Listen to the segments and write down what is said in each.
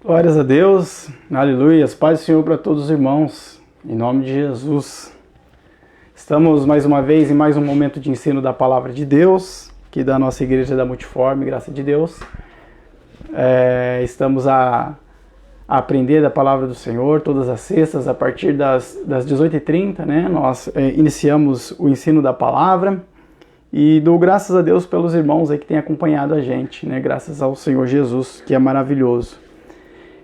Glórias a Deus, aleluia, paz do Senhor para todos os irmãos, em nome de Jesus. Estamos mais uma vez em mais um momento de ensino da Palavra de Deus, aqui da nossa Igreja da Multiforme, graça de Deus. Estamos a aprender da Palavra do Senhor todas as sextas, a partir das 18h30, né? Nós iniciamos o ensino da Palavra e dou graças a Deus pelos irmãos aí que têm acompanhado a gente, né? Graças ao Senhor Jesus, que é maravilhoso.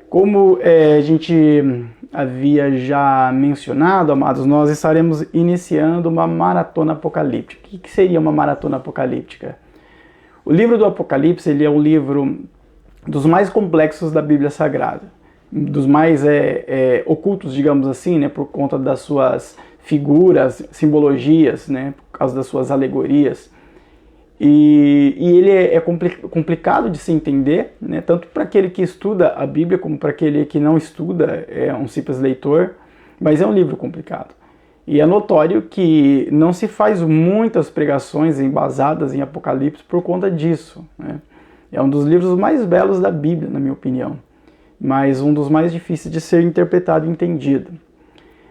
Como a gente havia já mencionado, amados, nós estaremos iniciando uma maratona apocalíptica. O que seria uma maratona apocalíptica? O livro do Apocalipse ele é um livro dos mais complexos da Bíblia Sagrada, dos mais ocultos, digamos assim, né, por conta das suas figuras, simbologias, né, por causa das suas alegorias. E ele é complicado de se entender, né, tanto para aquele que estuda a Bíblia como para aquele que não estuda, é um simples leitor, mas é um livro complicado. E é notório que não se faz muitas pregações embasadas em Apocalipse por conta disso, né? É um dos livros mais belos da Bíblia, na minha opinião, mas um dos mais difíceis de ser interpretado e entendido.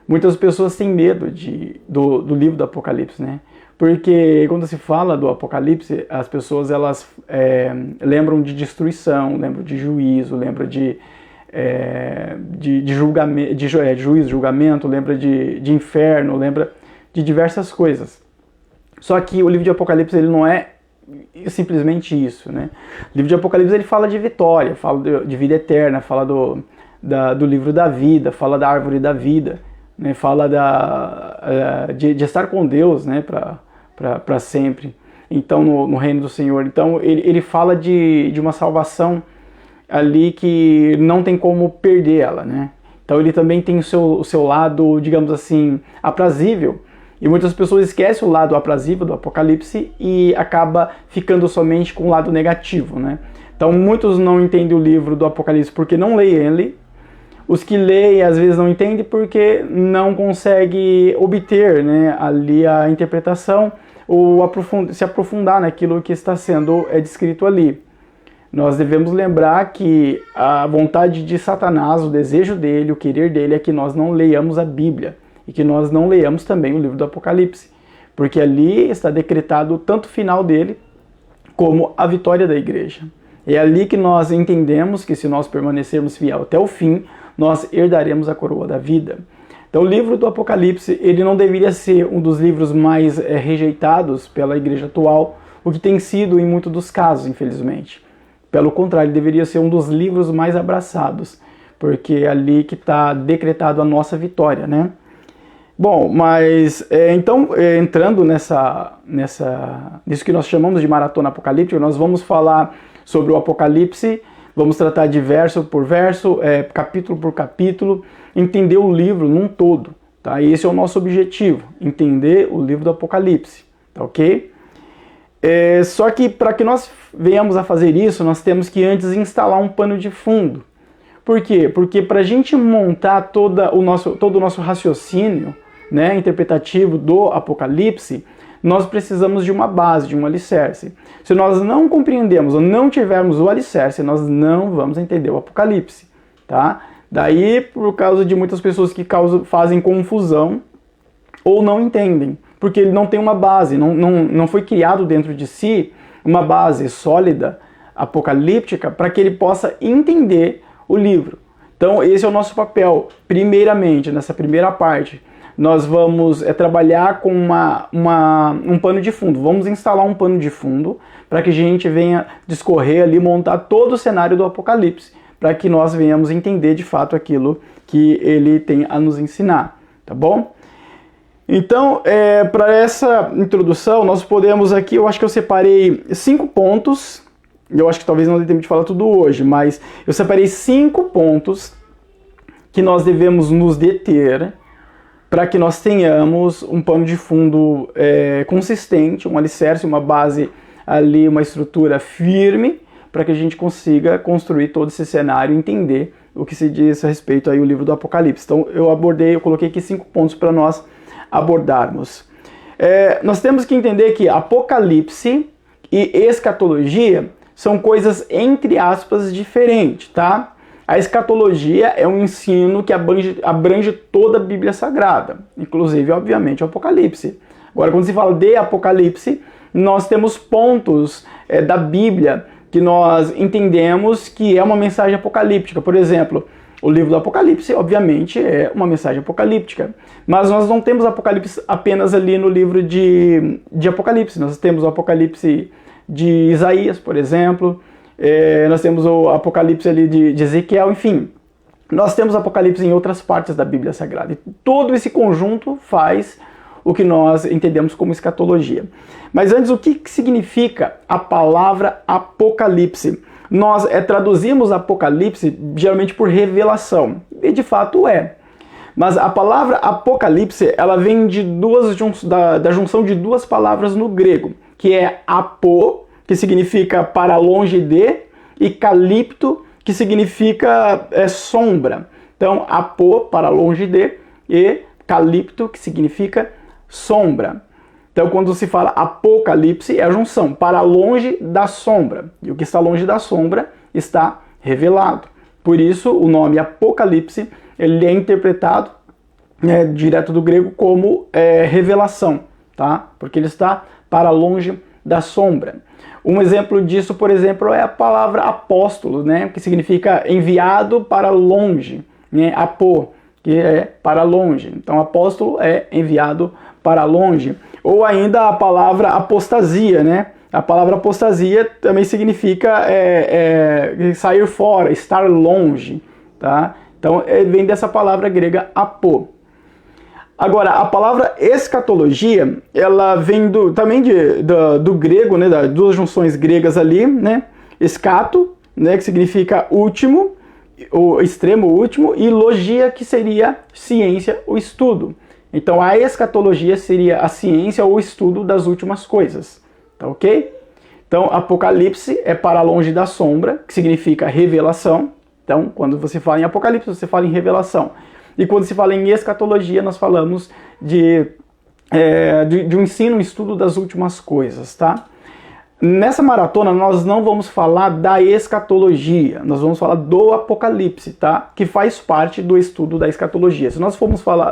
Muitas pessoas têm medo do livro do Apocalipse, né? Porque quando se fala do Apocalipse, as pessoas elas lembram de destruição, lembram de juízo, lembram de julgamento, juízo, julgamento, lembra de inferno, lembra de diversas coisas. Só que o livro de Apocalipse ele não é simplesmente isso, né? O livro de Apocalipse ele fala de vitória, fala de vida eterna, fala do livro da vida, fala da árvore da vida, né? Fala de estar com Deus, né? Para sempre, então no reino do Senhor. Então ele fala de uma salvação ali que não tem como perder ela, né? Então ele também tem o seu lado, digamos assim, aprazível, e muitas pessoas esquecem o lado aprazível do Apocalipse e acaba ficando somente com o lado negativo, né? Então muitos não entendem o livro do Apocalipse porque não leem ele. Os que leem às vezes não entendem porque não conseguem obter, né, ali a interpretação ou se aprofundar naquilo que está sendo descrito ali. Nós devemos lembrar que a vontade de Satanás, o desejo dele, o querer dele é que nós não leiamos a Bíblia e que nós não leiamos também o livro do Apocalipse, porque ali está decretado tanto o final dele como a vitória da igreja. É ali que nós entendemos que se nós permanecermos fiel até o fim, nós herdaremos a coroa da vida. Então o livro do Apocalipse, ele não deveria ser um dos livros mais rejeitados pela igreja atual, o que tem sido em muitos dos casos, infelizmente. Pelo contrário, ele deveria ser um dos livros mais abraçados, porque é ali que está decretado a nossa vitória, né? Bom, mas então, entrando nisso que nós chamamos de maratona apocalíptica, nós vamos falar sobre o Apocalipse. Vamos tratar de verso por verso, capítulo por capítulo, entender o livro num todo, tá? Esse é o nosso objetivo, entender o livro do Apocalipse, tá ok? Só que para que nós venhamos a fazer isso, nós temos que antes instalar um pano de fundo. Por quê? Porque para a gente montar todo o nosso raciocínio, né, interpretativo do Apocalipse, nós precisamos de uma base, de um alicerce. Se nós não compreendemos ou não tivermos o alicerce, nós não vamos entender o Apocalipse, tá? Daí, por causa de muitas pessoas que fazem confusão ou não entendem, porque ele não tem uma base, não foi criado dentro de si uma base sólida, apocalíptica, para que ele possa entender o livro. Então, esse é o nosso papel, primeiramente, nessa primeira parte. Nós vamos trabalhar com um pano de fundo. Vamos instalar um pano de fundo para que a gente venha discorrer ali, montar todo o cenário do Apocalipse, para que nós venhamos entender de fato aquilo que ele tem a nos ensinar, tá bom? Então, para essa introdução, nós podemos aqui, eu acho que eu separei 5 pontos, eu acho que talvez não dê tempo de falar tudo hoje, mas eu separei 5 pontos que nós devemos nos deter para que nós tenhamos um pano de fundo consistente, um alicerce, uma base ali, uma estrutura firme, para que a gente consiga construir todo esse cenário e entender o que se diz a respeito aí o livro do Apocalipse. Então eu coloquei aqui 5 pontos para nós abordarmos. Nós temos que entender que Apocalipse e escatologia são coisas, entre aspas, diferentes, tá? A escatologia é um ensino que abrange toda a Bíblia Sagrada, inclusive, obviamente, o Apocalipse. Agora, quando se fala de Apocalipse, nós temos pontos da Bíblia que nós entendemos que é uma mensagem apocalíptica. Por exemplo, o livro do Apocalipse, obviamente, é uma mensagem apocalíptica. Mas nós não temos Apocalipse apenas ali no livro de Apocalipse. Nós temos o Apocalipse de Isaías, por exemplo. Nós temos o Apocalipse ali de Ezequiel, enfim. Nós temos Apocalipse em outras partes da Bíblia Sagrada. E todo esse conjunto faz o que nós entendemos como escatologia. Mas antes, o que significa a palavra Apocalipse? Nós traduzimos Apocalipse geralmente por revelação, e de fato é. Mas a palavra Apocalipse, ela vem da junção de duas palavras no grego, que é apo, que significa para longe de, e calipto, que significa sombra. Então, apo, para longe de, e calipto, que significa sombra. Então, quando se fala Apocalipse, é a junção para longe da sombra. E o que está longe da sombra está revelado. Por isso, o nome Apocalipse ele é interpretado direto do grego como revelação, tá? Porque ele está para longe da sombra. Um exemplo disso, por exemplo, é a palavra apóstolo, né? Que significa enviado para longe, né? Apo, que é para longe. Então, apóstolo é enviado para longe. Ou ainda a palavra apostasia, né? A palavra apostasia também significa sair fora, estar longe, tá? Então, vem dessa palavra grega apo. Agora, a palavra escatologia, ela vem também do grego, né? Das duas junções gregas ali, né? Escato, né? Que significa último, o extremo último, e logia, que seria ciência, o estudo. Então, a escatologia seria a ciência ou o estudo das últimas coisas, tá ok? Então, Apocalipse é para longe da sombra, que significa revelação. Então, quando você fala em Apocalipse, você fala em revelação. E quando se fala em escatologia, nós falamos de um ensino, um estudo das últimas coisas, tá? Nessa maratona, nós não vamos falar da escatologia, nós vamos falar do Apocalipse, tá? Que faz parte do estudo da escatologia. Se nós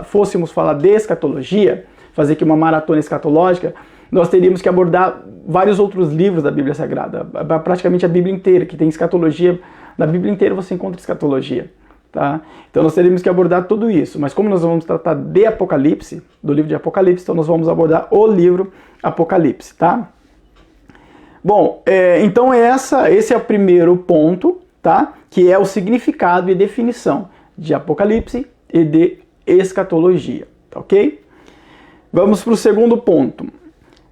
fôssemos falar de escatologia, fazer aqui uma maratona escatológica, nós teríamos que abordar vários outros livros da Bíblia Sagrada, praticamente a Bíblia inteira, que tem escatologia. Na Bíblia inteira você encontra escatologia, tá? Então nós teríamos que abordar tudo isso, mas como nós vamos tratar de Apocalipse, do livro de Apocalipse, então nós vamos abordar o livro Apocalipse, tá? Bom, então esse é o primeiro ponto, tá? Que é o significado e definição de Apocalipse e de escatologia, tá ok? Vamos para o segundo ponto.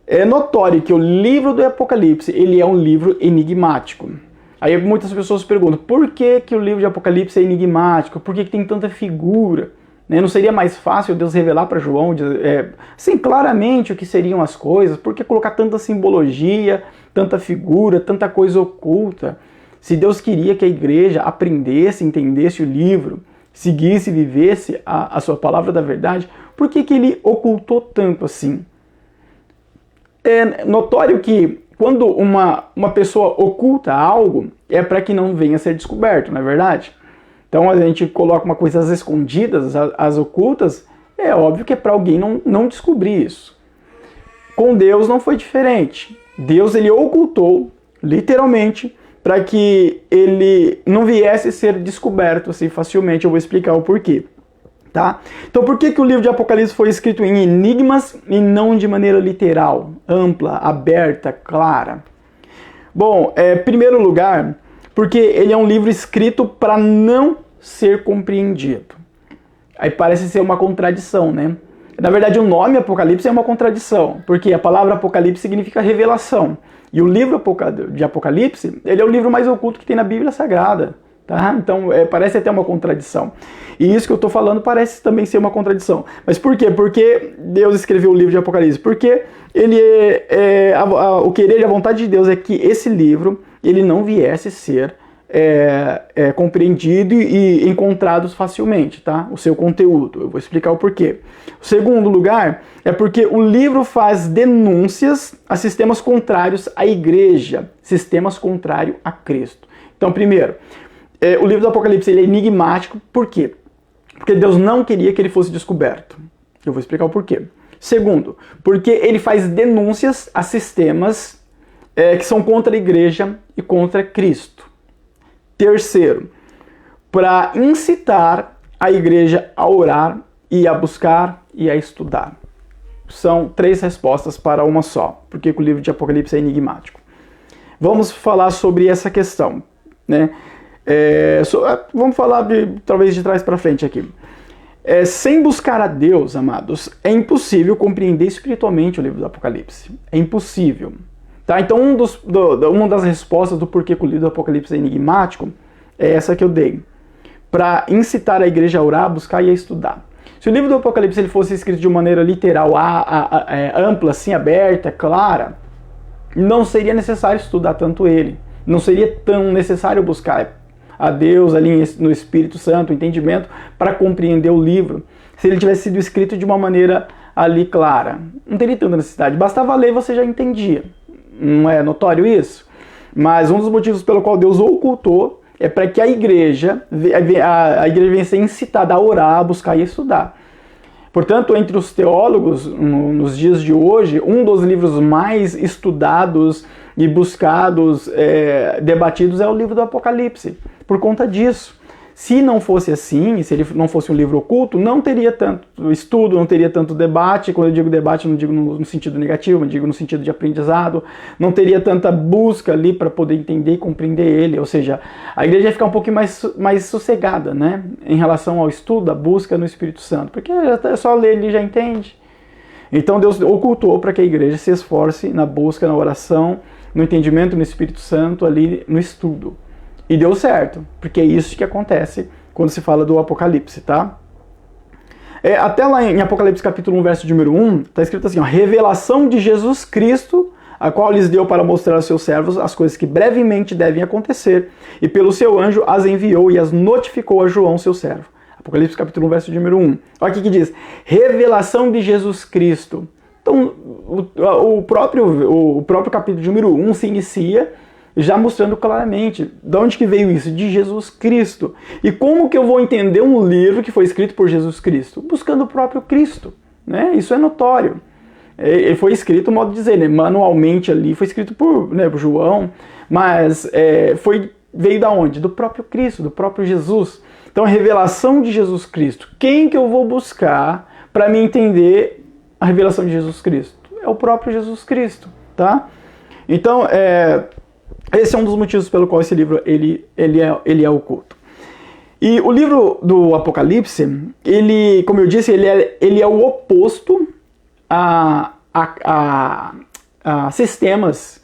É notório que o livro do Apocalipse, ele é um livro enigmático. Aí muitas pessoas perguntam, por que o livro de Apocalipse é enigmático? Por que tem tanta figura? Não seria mais fácil Deus revelar para João, sim, claramente o que seriam as coisas? Por que colocar tanta simbologia, tanta figura, tanta coisa oculta? Se Deus queria que a igreja aprendesse, entendesse o livro, seguisse e vivesse a sua palavra da verdade, por que ele ocultou tanto assim? É notório que quando uma pessoa oculta algo, é para que não venha a ser descoberto, não é verdade? Então a gente coloca uma coisa às escondidas, às ocultas, é óbvio que é para alguém não descobrir isso. Com Deus não foi diferente. Deus ele ocultou, literalmente, para que ele não viesse a ser descoberto assim facilmente. Eu vou explicar o porquê. Tá? Então por que o livro de Apocalipse foi escrito em enigmas e não de maneira literal, ampla, aberta, clara? Bom, em primeiro lugar, porque ele é um livro escrito para não ser compreendido. Aí parece ser uma contradição, né? Na verdade, o nome Apocalipse é uma contradição, porque a palavra Apocalipse significa revelação. E o livro de Apocalipse, ele é o livro mais oculto que tem na Bíblia Sagrada. Tá? Então parece até uma contradição. E isso que eu estou falando parece também ser uma contradição. Mas por quê? Porque Deus escreveu o livro de Apocalipse? Porque ele o querer e a vontade de Deus é que esse livro ele não viesse ser compreendido e encontrado facilmente, tá? O seu conteúdo. Eu vou explicar o porquê. O segundo lugar é porque o livro faz denúncias a sistemas contrários à igreja, sistemas contrários a Cristo. Então, primeiro, o livro do Apocalipse ele é enigmático, por quê? Porque Deus não queria que ele fosse descoberto. Eu vou explicar o porquê. Segundo, porque ele faz denúncias a sistemas que são contra a igreja e contra Cristo. Terceiro, para incitar a igreja a orar e a buscar e a estudar. São 3 respostas para uma só, porque o livro de Apocalipse é enigmático. Vamos falar sobre essa questão, né? Vamos falar talvez de trás para frente aqui. Sem buscar a Deus, amados, é impossível compreender espiritualmente o livro do Apocalipse. É impossível. Tá? Então, uma das respostas do porquê que o livro do Apocalipse é enigmático é essa que eu dei. Para incitar a igreja a orar, a buscar e a estudar. Se o livro do Apocalipse ele fosse escrito de maneira literal, ampla, assim, aberta, clara, não seria necessário estudar tanto ele. Não seria tão necessário buscar a Deus ali no Espírito Santo, o entendimento, para compreender o livro. Se ele tivesse sido escrito de uma maneira ali clara, não teria tanta necessidade. Bastava ler e você já entendia. Não é notório isso? Mas um dos motivos pelo qual Deus ocultou é para que a igreja venha a ser incitada a orar, a buscar e a estudar. Portanto, entre os teólogos, nos dias de hoje, um dos livros mais estudados e buscados, debatidos, é o livro do Apocalipse. Por conta disso. Se não fosse assim, se ele não fosse um livro oculto, não teria tanto estudo, não teria tanto debate. Quando eu digo debate, não digo no sentido negativo, eu digo no sentido de aprendizado. Não teria tanta busca ali para poder entender e compreender ele. Ou seja, a igreja ia ficar um pouquinho mais sossegada, né? Em relação ao estudo, a busca no Espírito Santo. Porque é só ler, ele já entende. Então Deus ocultou para que a igreja se esforce na busca, na oração, no entendimento no Espírito Santo, ali no estudo. E deu certo, porque é isso que acontece quando se fala do Apocalipse, tá? Até lá em Apocalipse capítulo 1, verso número 1, está escrito assim, ó, revelação de Jesus Cristo, a qual lhes deu para mostrar aos seus servos as coisas que brevemente devem acontecer, e pelo seu anjo as enviou e as notificou a João, seu servo. Apocalipse capítulo 1, verso número 1. Olha aqui que diz, revelação de Jesus Cristo. Então, o próprio capítulo número 1 se inicia já mostrando claramente de onde que veio isso, de Jesus Cristo. E como que eu vou entender um livro que foi escrito por Jesus Cristo? Buscando o próprio Cristo, né? Isso é notório. Ele foi escrito, modo de dizer, né? Manualmente ali, foi escrito por João, mas veio da onde? Do próprio Cristo, do próprio Jesus. Então, a revelação de Jesus Cristo. Quem que eu vou buscar para me entender a revelação de Jesus Cristo? É o próprio Jesus Cristo, tá? Então, esse é um dos motivos pelo qual esse livro ele é oculto. E o livro do Apocalipse, ele, como eu disse, ele é o oposto a sistemas.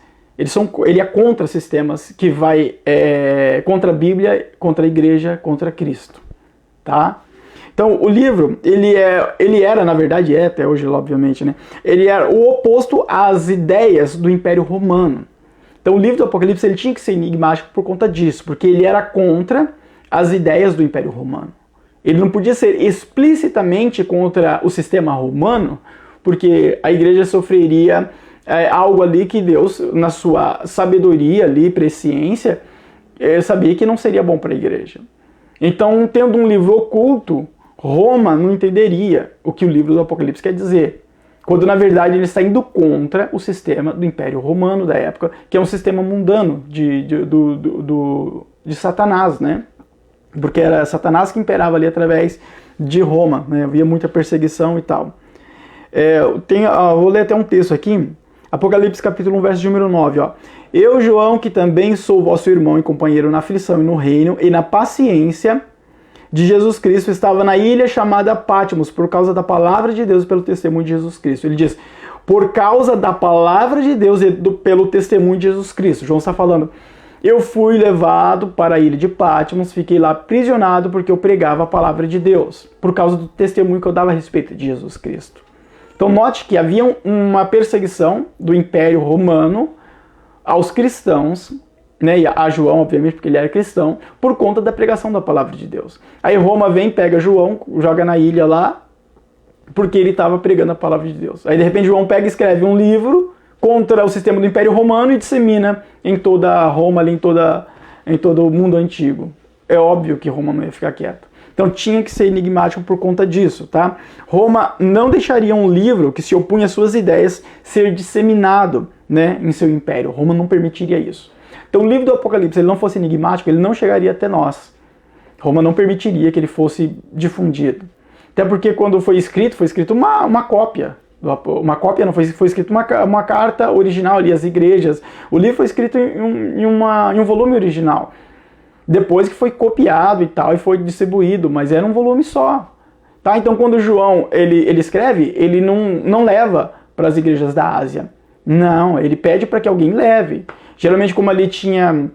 Ele é contra sistemas que vai contra a Bíblia, contra a igreja, contra Cristo, tá? Então, o livro, ele era, na verdade, até hoje, obviamente, né? Ele era o oposto às ideias do Império Romano. Então, o livro do Apocalipse ele tinha que ser enigmático por conta disso, porque ele era contra as ideias do Império Romano. Ele não podia ser explicitamente contra o sistema romano, porque a igreja sofreria algo ali que Deus, na sua sabedoria ali, presciência, sabia que não seria bom para a igreja. Então, tendo um livro oculto, Roma não entenderia o que o livro do Apocalipse quer dizer. Quando, na verdade, ele está indo contra o sistema do Império Romano da época, que é um sistema mundano de Satanás, né? Porque era Satanás que imperava ali através de Roma, né? Havia muita perseguição e tal. Vou ler até um texto aqui, Apocalipse capítulo 1, verso número 9. Ó. Eu, João, que também sou vosso irmão e companheiro na aflição e no reino e na paciência de Jesus Cristo, estava na ilha chamada Patmos, por causa da palavra de Deus e pelo testemunho de Jesus Cristo. Ele diz, por causa da palavra de Deus e pelo testemunho de Jesus Cristo. João está falando, eu fui levado para a ilha de Patmos, fiquei lá aprisionado porque eu pregava a palavra de Deus, por causa do testemunho que eu dava a respeito de Jesus Cristo. Então note que havia uma perseguição do Império Romano aos cristãos, né, e a João, obviamente, porque ele era cristão, por conta da pregação da palavra de Deus. Aí Roma vem, pega João, joga na ilha lá, porque ele estava pregando a palavra de Deus. Aí de repente João pega e escreve um livro contra o sistema do Império Romano e dissemina em toda Roma, ali, em todo o mundo antigo. é óbvio que Roma não ia ficar quieta. Então tinha que ser enigmático por conta disso, tá? Roma não deixaria um livro que se opunha às suas ideias ser disseminado, né, em seu império. Roma não permitiria isso. Então o livro do Apocalipse, se ele não fosse enigmático, ele não chegaria até nós. Roma não permitiria que ele fosse difundido. Até porque quando foi escrito uma cópia. Uma cópia não, foi escrito uma carta original ali às igrejas. O livro foi escrito em um volume original. Depois que foi copiado e tal, e foi distribuído, mas era um volume só. Tá? Então quando João ele escreve, ele não leva para as igrejas da Ásia. Não, ele pede para que alguém leve. Geralmente como ali tinha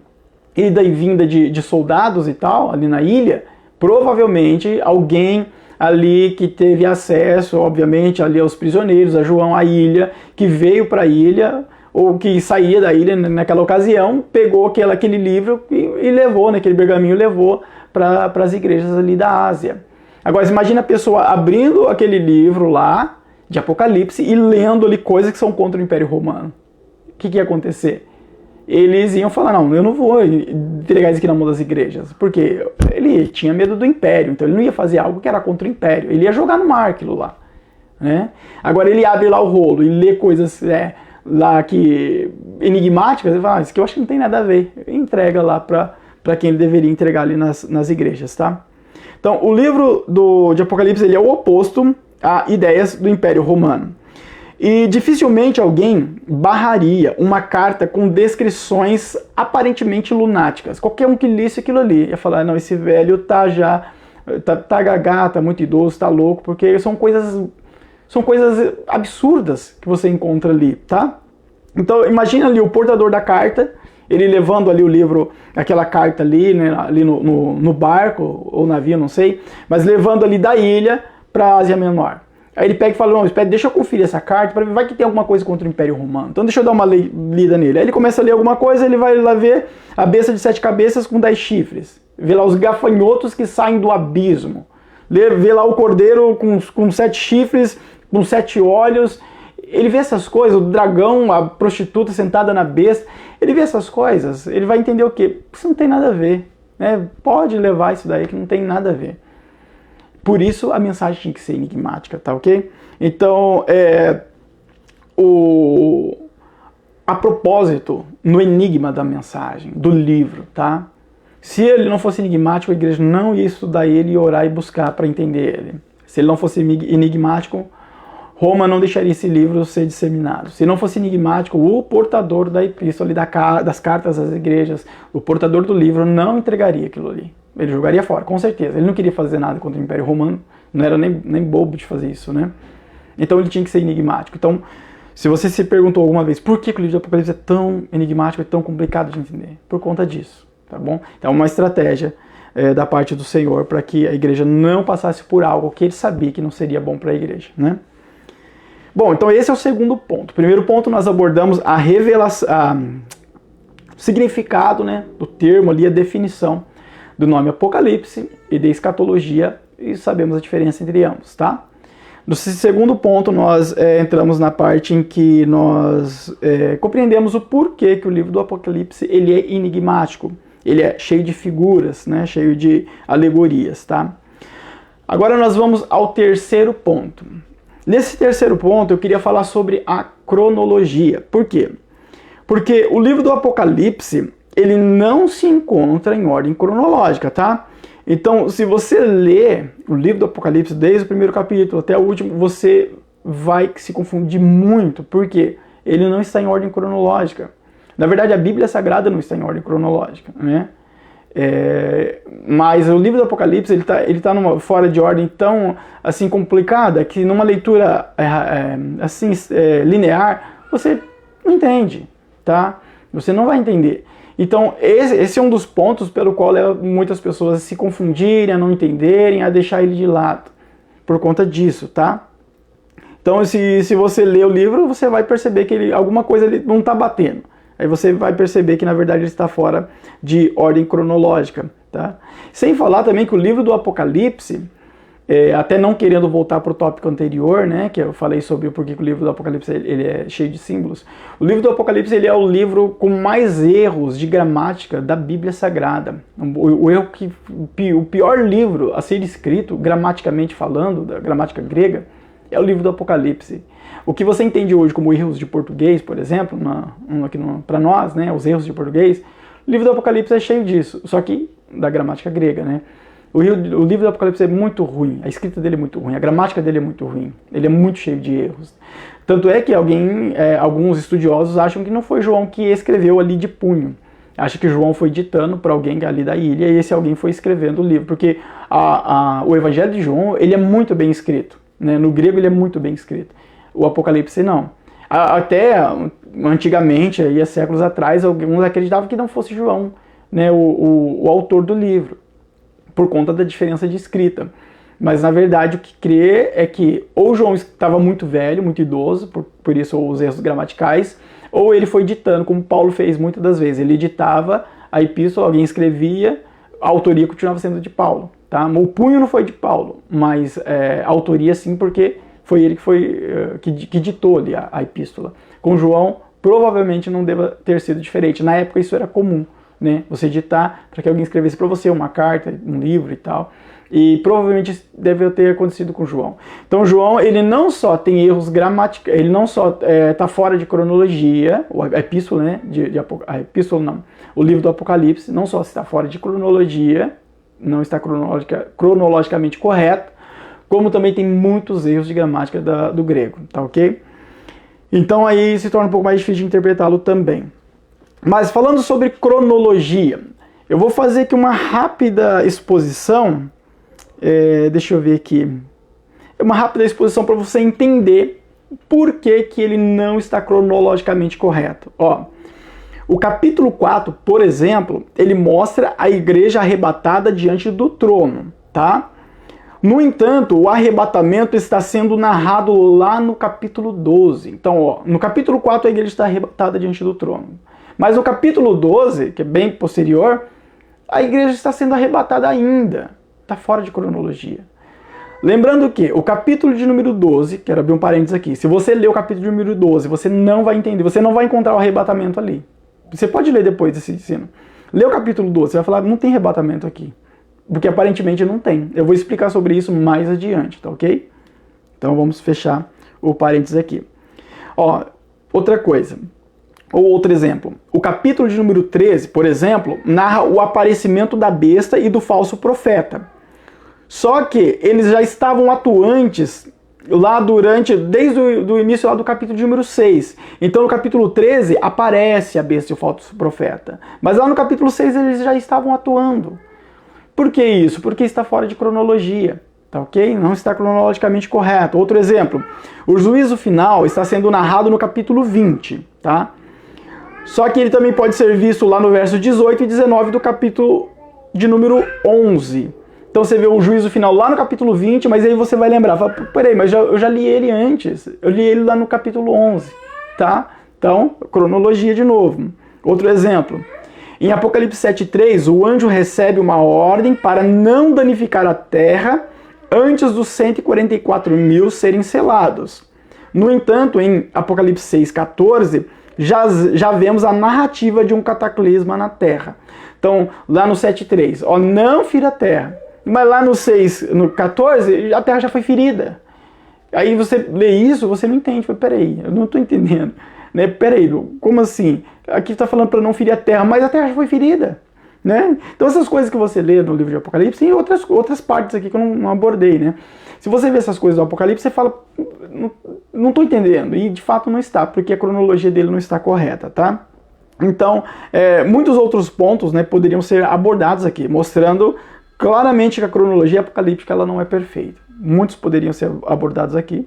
ida e vinda de soldados e tal, ali na ilha, provavelmente alguém ali que teve acesso, obviamente, ali aos prisioneiros, a João, a ilha, que veio para a ilha, ou que saía da ilha naquela ocasião, pegou aquele livro e levou, né, aquele pergaminho levou para as igrejas ali da Ásia. Agora, imagina a pessoa abrindo aquele livro lá, de Apocalipse, e lendo ali coisas que são contra o Império Romano. O que ia acontecer? Eles iam falar, não, eu não vou entregar isso aqui na mão das igrejas, porque ele tinha medo do Império, então ele não ia fazer algo que era contra o Império, ele ia jogar no mar aquilo lá. Né? Agora ele abre lá o rolo e lê coisas lá que enigmáticas, ele fala, isso aqui eu acho que não tem nada a ver, e entrega lá para quem ele deveria entregar ali nas igrejas, tá? Então o livro de Apocalipse ele é o oposto a ideias do Império Romano. E dificilmente alguém barraria uma carta com descrições aparentemente lunáticas. Qualquer um que lisse aquilo ali ia falar, não, esse velho tá gagá, tá muito idoso, tá louco, porque são coisas absurdas que você encontra ali, tá? Então imagina ali o portador da carta, ele levando ali o livro, aquela carta ali, né, ali no barco ou navio, não sei, mas levando ali da ilha para a Ásia Menor. Aí ele pega e fala, não, espera, deixa eu conferir essa carta, para ver, vai que tem alguma coisa contra o Império Romano. Então deixa eu dar uma lida nele. Aí ele começa a ler alguma coisa, ele vai lá ver a besta de 7 cabeças com 10 chifres. Vê lá os gafanhotos que saem do abismo. Vê lá o cordeiro com 7 chifres, com 7 olhos. Ele vê essas coisas, o dragão, a prostituta sentada na besta. Ele vê essas coisas, ele vai entender o quê? Isso não tem nada a ver. Né? Pode levar isso daí que não tem nada a ver. Por isso a mensagem tinha que ser enigmática, tá ok? Então, a propósito, no enigma da mensagem, do livro, tá? Se ele não fosse enigmático, a igreja não ia estudar ele e orar e buscar para entender ele. Se ele não fosse enigmático, Roma não deixaria esse livro ser disseminado. Se não fosse enigmático, o portador da epístola, das cartas às igrejas, o portador do livro não entregaria aquilo ali. Ele jogaria fora, com certeza. Ele não queria fazer nada contra o Império Romano, não era nem bobo de fazer isso, né? Então ele tinha que ser enigmático. Então, se você se perguntou alguma vez por que o livro do Apocalipse é tão enigmático, é tão complicado de entender, por conta disso, tá bom? Então é uma estratégia da parte do Senhor para que a igreja não passasse por algo que ele sabia que não seria bom para a igreja, né? Bom, então esse é o segundo ponto. Primeiro ponto, nós abordamos a revelação, o significado, né, do termo ali, a definição do nome Apocalipse e de escatologia, e sabemos a diferença entre ambos, tá? No segundo ponto, nós entramos na parte em que nós compreendemos o porquê que o livro do Apocalipse ele é enigmático, ele é cheio de figuras, né, cheio de alegorias, tá? Agora nós vamos ao terceiro ponto. Nesse terceiro ponto, eu queria falar sobre a cronologia. Por quê? Porque o livro do Apocalipse ele não se encontra em ordem cronológica, tá? Então, se você lê o livro do Apocalipse desde o primeiro capítulo até o último, você vai se confundir muito, porque ele não está em ordem cronológica. Na verdade, a Bíblia Sagrada não está em ordem cronológica, né? Mas o livro do Apocalipse ele tá fora de ordem tão assim complicada que numa leitura linear você não entende, tá? Você não vai entender. Então, esse é um dos pontos pelo qual leva muitas pessoas a se confundirem, a não entenderem, a deixar ele de lado. Por conta disso, tá? Então, se você ler o livro, você vai perceber que alguma coisa ele não está batendo. Aí você vai perceber que, na verdade, ele está fora de ordem cronológica, tá? Sem falar também que o livro do Apocalipse, até não querendo voltar para o tópico anterior, né, que eu falei sobre o porquê que o livro do Apocalipse ele é cheio de símbolos. O livro do Apocalipse ele é o livro com mais erros de gramática da Bíblia Sagrada. O pior livro a ser escrito, gramaticamente falando, da gramática grega, é o livro do Apocalipse. O que você entende hoje como erros de português, por exemplo, para nós, né, os erros de português, o livro do Apocalipse é cheio disso, só que da gramática grega, né? O livro do Apocalipse é muito ruim, a escrita dele é muito ruim, a gramática dele é muito ruim, ele é muito cheio de erros. Tanto é que alguns estudiosos acham que não foi João que escreveu ali de punho. Acha que João foi ditando para alguém ali da ilha e esse alguém foi escrevendo o livro, porque o Evangelho de João ele é muito bem escrito, né? No grego ele é muito bem escrito, o Apocalipse não. Até antigamente, aí, há séculos atrás, alguns acreditavam que não fosse João, né, o autor do livro, por conta da diferença de escrita. Mas, na verdade, o que crê é que ou João estava muito velho, muito idoso, por isso os erros gramaticais, ou ele foi ditando, como Paulo fez muitas das vezes. Ele ditava a epístola, alguém escrevia, a autoria continuava sendo de Paulo. Tá? O punho não foi de Paulo, mas a autoria sim, porque foi ele que ditou ali a epístola. Com João, provavelmente não deva ter sido diferente. Na época isso era comum, né? Você ditar para que alguém escrevesse para você uma carta, um livro e tal. E provavelmente deve ter acontecido com João. Então João, ele não só tem erros gramaticais, ele não só está fora de cronologia, a epístola, né? A epístola não, o livro do Apocalipse não só está fora de cronologia, não está cronologicamente correto, como também tem muitos erros de gramática do grego, tá ok? Então aí se torna um pouco mais difícil de interpretá-lo também. Mas falando sobre cronologia, eu vou fazer aqui uma rápida exposição, deixa eu ver aqui, uma rápida exposição para você entender por que ele não está cronologicamente correto. Ó, o capítulo 4, por exemplo, ele mostra a igreja arrebatada diante do trono, tá? No entanto, o arrebatamento está sendo narrado lá no capítulo 12. Então, ó, no capítulo 4 a igreja está arrebatada diante do trono. Mas no capítulo 12, que é bem posterior, a igreja está sendo arrebatada ainda. Está fora de cronologia. Lembrando que o capítulo de número 12, quero abrir um parênteses aqui, se você ler o capítulo de número 12, você não vai entender, você não vai encontrar o arrebatamento ali. Você pode ler depois desse ensino. Lê o capítulo 12, você vai falar, não tem arrebatamento aqui. Porque aparentemente não tem. Eu vou explicar sobre isso mais adiante, tá ok? Então vamos fechar o parênteses aqui. Ó, outra coisa, ou outro exemplo. O capítulo de número 13, por exemplo, narra o aparecimento da besta e do falso profeta. Só que eles já estavam atuantes lá desde o início lá do capítulo de número 6. Então no capítulo 13 aparece a besta e o falso profeta. Mas lá no capítulo 6 eles já estavam atuando. Por que isso? Porque está fora de cronologia, tá ok? Não está cronologicamente correto. Outro exemplo, o juízo final está sendo narrado no capítulo 20, tá? Só que ele também pode ser visto lá no verso 18 e 19 do capítulo de número 11. Então você vê o juízo final lá no capítulo 20, mas aí você vai lembrar, fala, peraí, mas eu já li ele antes, eu li ele lá no capítulo 11, tá? Então, cronologia de novo. Outro exemplo. Em Apocalipse 7,3, o anjo recebe uma ordem para não danificar a terra antes dos 144.000 serem selados. No entanto, em Apocalipse 6,14, já vemos a narrativa de um cataclisma na terra. Então, lá no 7,3, ó, não fira a terra. Mas lá no 14, a terra já foi ferida. Aí você lê isso, você não entende. Peraí, eu não estou entendendo. Né? Peraí, como assim? Aqui está falando para não ferir a terra, mas a terra já foi ferida. Né? Então essas coisas que você lê no livro de Apocalipse, tem outras partes aqui que eu não abordei. Né? Se você vê essas coisas do Apocalipse, você fala, não estou entendendo. E de fato não está, porque a cronologia dele não está correta. Tá? Então, muitos outros pontos, né, poderiam ser abordados aqui, mostrando claramente que a cronologia apocalíptica ela não é perfeita. Muitos poderiam ser abordados aqui.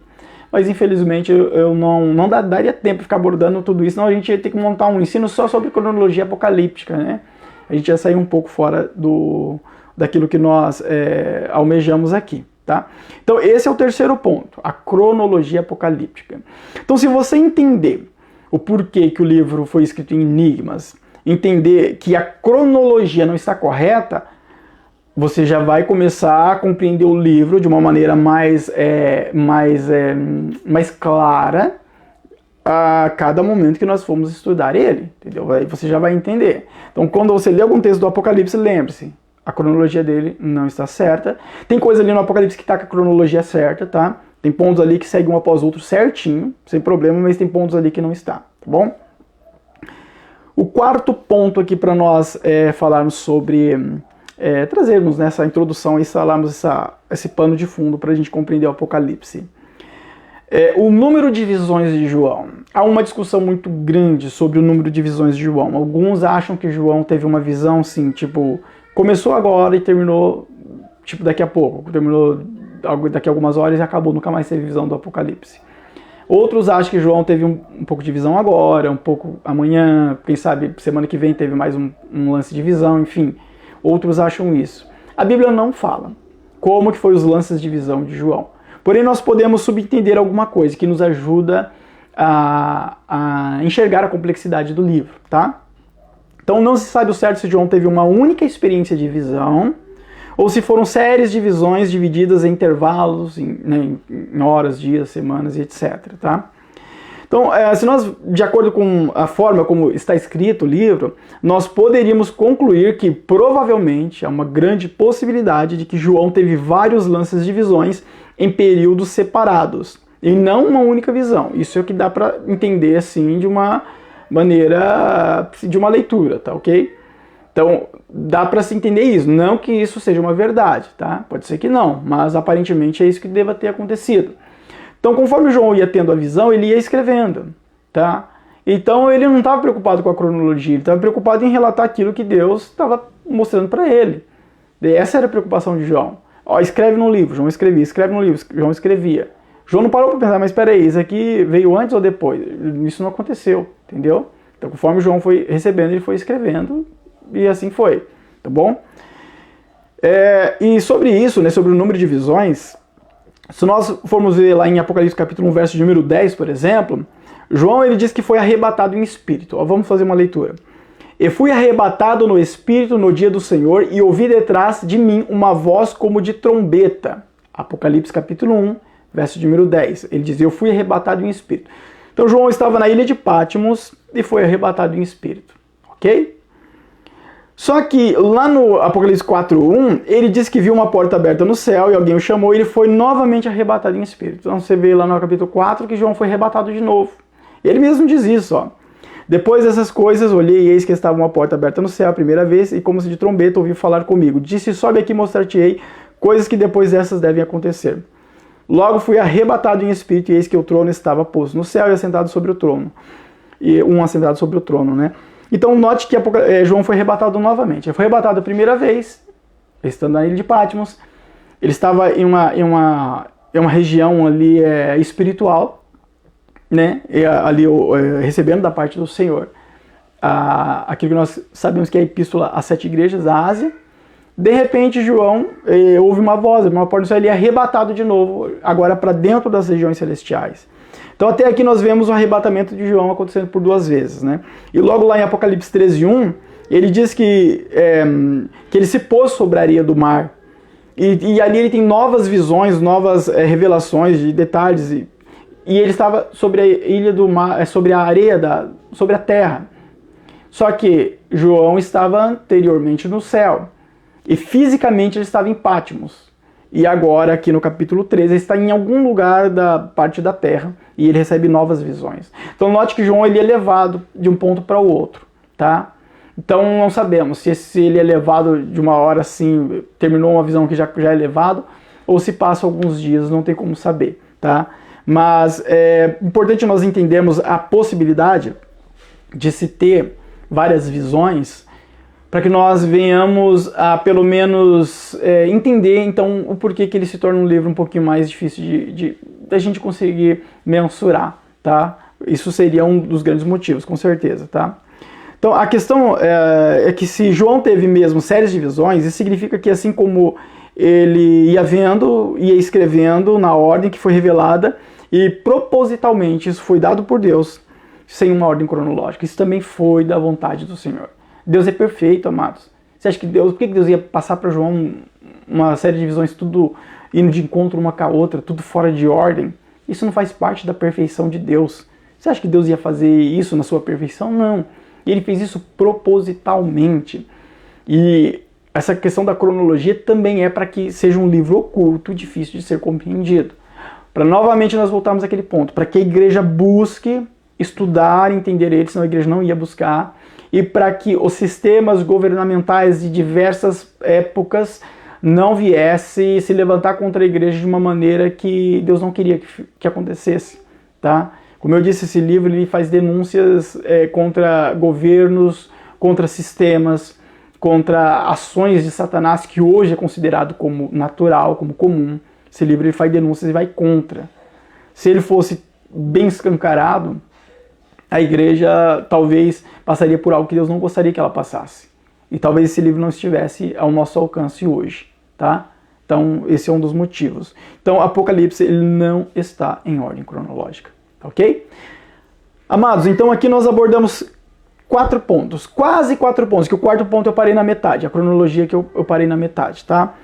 Mas infelizmente eu não daria tempo de ficar abordando tudo isso, senão a gente ia ter que montar um ensino só sobre cronologia apocalíptica, né? A gente ia sair um pouco fora daquilo que nós almejamos aqui, tá? Então esse é o terceiro ponto, a cronologia apocalíptica. Então se você entender o porquê que o livro foi escrito em enigmas, entender que a cronologia não está correta, você já vai começar a compreender o livro de uma maneira mais clara a cada momento que nós formos estudar ele, entendeu? Aí você já vai entender. Então, quando você lê algum texto do Apocalipse, lembre-se, a cronologia dele não está certa. Tem coisa ali no Apocalipse que está com a cronologia certa, tá? Tem pontos ali que seguem um após o outro certinho, sem problema, mas tem pontos ali que não está, tá bom? O quarto ponto aqui para nós falarmos sobre, trazermos nessa introdução e falarmos esse pano de fundo para a gente compreender o Apocalipse. O número de visões de João. Há uma discussão muito grande sobre o número de visões de João. Alguns acham que João teve uma visão assim, tipo, começou agora e terminou, tipo, daqui a pouco. Terminou daqui a algumas horas e acabou, nunca mais teve visão do Apocalipse. Outros acham que João teve um pouco de visão agora, um pouco amanhã, quem sabe semana que vem teve mais um lance de visão, enfim. Outros acham isso. A Bíblia não fala como que foi os lances de visão de João. Porém, nós podemos subentender alguma coisa que nos ajuda a enxergar a complexidade do livro, tá? Então, não se sabe o certo se João teve uma única experiência de visão ou se foram séries de visões divididas em intervalos, em horas, dias, semanas e etc, tá? Então, se nós, de acordo com a forma como está escrito o livro, nós poderíamos concluir que provavelmente há uma grande possibilidade de que João teve vários lances de visões em períodos separados, e não uma única visão. Isso é o que dá para entender assim de uma maneira, de uma leitura, tá ok? Então, dá para se entender isso, não que isso seja uma verdade, tá? Pode ser que não, mas aparentemente é isso que deva ter acontecido. Então, conforme João ia tendo a visão, ele ia escrevendo, tá? Então, ele não estava preocupado com a cronologia, ele estava preocupado em relatar aquilo que Deus estava mostrando para ele. E essa era a preocupação de João. Ó, escreve no livro, João escrevia, escreve no livro, João escrevia. João não parou para pensar, mas espera aí, isso aqui veio antes ou depois? Isso não aconteceu, entendeu? Então, conforme João foi recebendo, ele foi escrevendo e assim foi, tá bom? E sobre isso, né, sobre o número de visões, se nós formos ver lá em Apocalipse capítulo 1, verso de número 10, por exemplo, João ele diz que foi arrebatado em espírito. Ó, vamos fazer uma leitura. E fui arrebatado no espírito no dia do Senhor e ouvi detrás de mim uma voz como de trombeta. Apocalipse capítulo 1, verso de número 10. Ele diz, eu fui arrebatado em espírito. Então João estava na ilha de Patmos e foi arrebatado em espírito. Ok? Só que lá no Apocalipse 4:1, ele diz que viu uma porta aberta no céu e alguém o chamou e ele foi novamente arrebatado em espírito. Então você vê lá no capítulo 4 que João foi arrebatado de novo. Ele mesmo diz isso, ó. Depois dessas coisas, olhei e eis que estava uma porta aberta no céu a primeira vez e como se de trombeta ouvi falar comigo. Disse, sobe aqui e mostrar-te-ei coisas que depois dessas devem acontecer. Logo fui arrebatado em espírito e eis que o trono estava posto no céu e assentado sobre o trono. E um assentado sobre o trono, né? Então note que João foi arrebatado novamente. Ele foi arrebatado a primeira vez, estando na ilha de Patmos. Ele estava em uma região ali espiritual, né? Ali recebendo da parte do Senhor aquilo que nós sabemos que é a epístola às 7 igrejas da Ásia. De repente João ouve uma voz, uma porta no céu, ele é arrebatado de novo, agora para dentro das regiões celestiais. Então até aqui nós vemos o arrebatamento de João acontecendo por 2 vezes, né? E logo lá em Apocalipse 13:1, ele diz que ele se pôs sobre a areia do mar. E ali ele tem novas visões, novas revelações de detalhes. E ele estava sobre a ilha do mar, sobre a areia, sobre a terra. Só que João estava anteriormente no céu. E fisicamente ele estava em Patmos. E agora, aqui no capítulo 13, ele está em algum lugar da parte da terra e ele recebe novas visões. Então note que João ele é levado de um ponto para o outro, tá? Então não sabemos se ele é levado de uma hora assim, terminou uma visão que já é levado, ou se passa alguns dias, não tem como saber, tá? Mas é importante nós entendermos a possibilidade de se ter várias visões, para que nós venhamos a, pelo menos, entender, então, o porquê que ele se torna um livro um pouquinho mais difícil de a gente conseguir mensurar, tá? Isso seria um dos grandes motivos, com certeza, tá? Então, a questão é que se João teve mesmo séries de visões, isso significa que assim como ele ia vendo, ia escrevendo na ordem que foi revelada, e propositalmente isso foi dado por Deus, sem uma ordem cronológica. Isso também foi da vontade do Senhor. Deus é perfeito, amados. Você acha que Deus, por que Deus ia passar para João uma série de visões tudo indo de encontro uma com a outra, tudo fora de ordem? Isso não faz parte da perfeição de Deus. Você acha que Deus ia fazer isso na sua perfeição? Não. Ele fez isso propositalmente. E essa questão da cronologia também é para que seja um livro oculto, difícil de ser compreendido. Para novamente nós voltarmos àquele ponto, para que a igreja busque estudar, entender ele, senão a igreja não ia buscar, e para que os sistemas governamentais de diversas épocas não viessem se levantar contra a igreja de uma maneira que Deus não queria que acontecesse, tá? Como eu disse, esse livro ele faz denúncias contra governos, contra sistemas, contra ações de Satanás que hoje é considerado como natural, como comum. Esse livro ele faz denúncias e vai contra. Se ele fosse bem escancarado, a igreja talvez passaria por algo que Deus não gostaria que ela passasse. E talvez esse livro não estivesse ao nosso alcance hoje, tá? Então, esse é um dos motivos. Então, Apocalipse ele não está em ordem cronológica, ok? Amados, então aqui nós abordamos 4 pontos, quase 4 pontos, que o quarto ponto eu parei na metade, a cronologia que eu parei na metade, tá?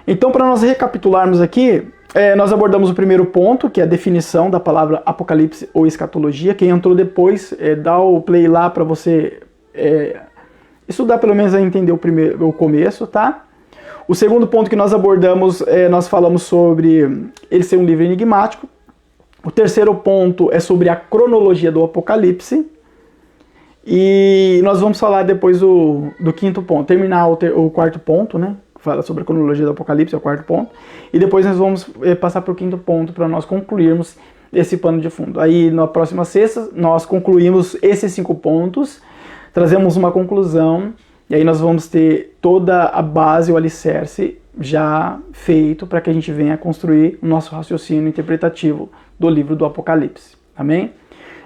Então, para nós recapitularmos aqui, nós abordamos o primeiro ponto, que é a definição da palavra Apocalipse ou escatologia. Quem entrou depois, dá o play lá para você estudar pelo menos a entender o começo, tá? O segundo ponto que nós abordamos, nós falamos sobre ele ser um livro enigmático. O terceiro ponto é sobre a cronologia do Apocalipse. E nós vamos falar depois do quinto ponto, terminar o quarto ponto, né? Fala sobre a cronologia do Apocalipse, é o quarto ponto. E depois nós vamos passar para o quinto ponto para nós concluirmos esse pano de fundo. Aí na próxima sexta nós concluímos esses 5 pontos, trazemos uma conclusão e aí nós vamos ter toda a base, o alicerce já feito para que a gente venha construir o nosso raciocínio interpretativo do livro do Apocalipse. Amém?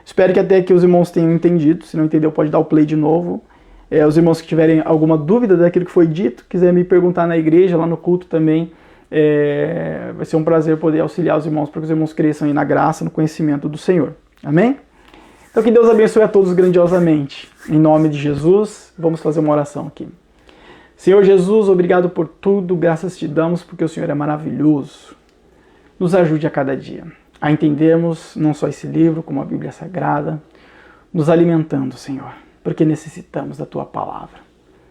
Espero que até aqui os irmãos tenham entendido. Se não entendeu, pode dar o play de novo. Os irmãos que tiverem alguma dúvida daquilo que foi dito, quiser me perguntar na igreja, lá no culto também, vai ser um prazer poder auxiliar os irmãos para que os irmãos cresçam aí na graça, no conhecimento do Senhor. Amém? Então que Deus abençoe a todos grandiosamente. Em nome de Jesus, vamos fazer uma oração aqui. Senhor Jesus, obrigado por tudo, graças te damos porque o Senhor é maravilhoso. Nos ajude a cada dia a entendermos não só esse livro, como a Bíblia Sagrada, nos alimentando, Senhor, porque necessitamos da Tua palavra.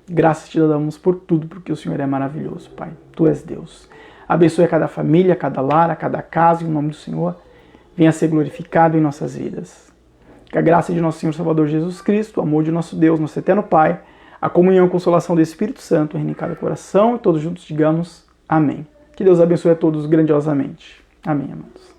Graças te damos por tudo, porque o Senhor é maravilhoso, Pai. Tu és Deus. Abençoe a cada família, a cada lar, a cada casa, em nome do Senhor. Venha ser glorificado em nossas vidas. Que a graça de nosso Senhor Salvador Jesus Cristo, o amor de nosso Deus, nosso eterno Pai, a comunhão e consolação do Espírito Santo reine em cada coração, e todos juntos digamos amém. Que Deus abençoe a todos grandiosamente. Amém, amados.